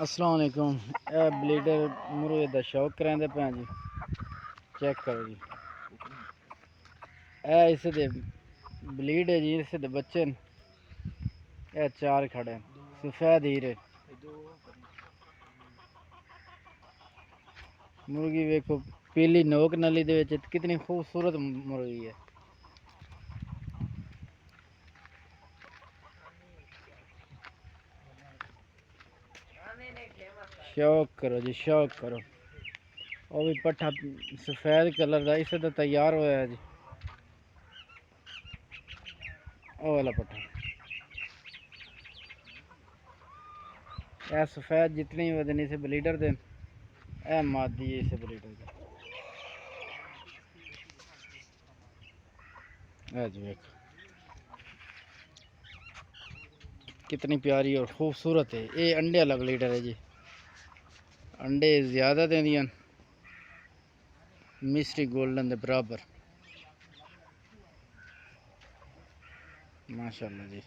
अस्सलाम वालेकुम। ब्लीडर मुर्गे का शौक कराते पे जी। चेक करो जी, इस दे ब्लीड है जी, इस दे बच्चे न। चार खड़े हैं, सफेद हीरे। मुर्गी वेखो, पीली नोक नली दे विच कितनी खूबसूरत मुर्गी है। शौक करो जी, शौक करो। वो भी पट्ठा सफेद कलर का इस दा तैयार होया जी। ओ वाला पट्ठा यह सफेद जितनी वजनी से ब्लीडर दे, ए मादी है इस ब्लीडर की। जी देखो कितनी प्यारी और खूबसूरत है। ये अंडे वाला ब्लीडर है जी। अंडे ज़्यादा देंदियां, मिस्ट्री गोल्डन दे बराबर। माशाल्लाह जी।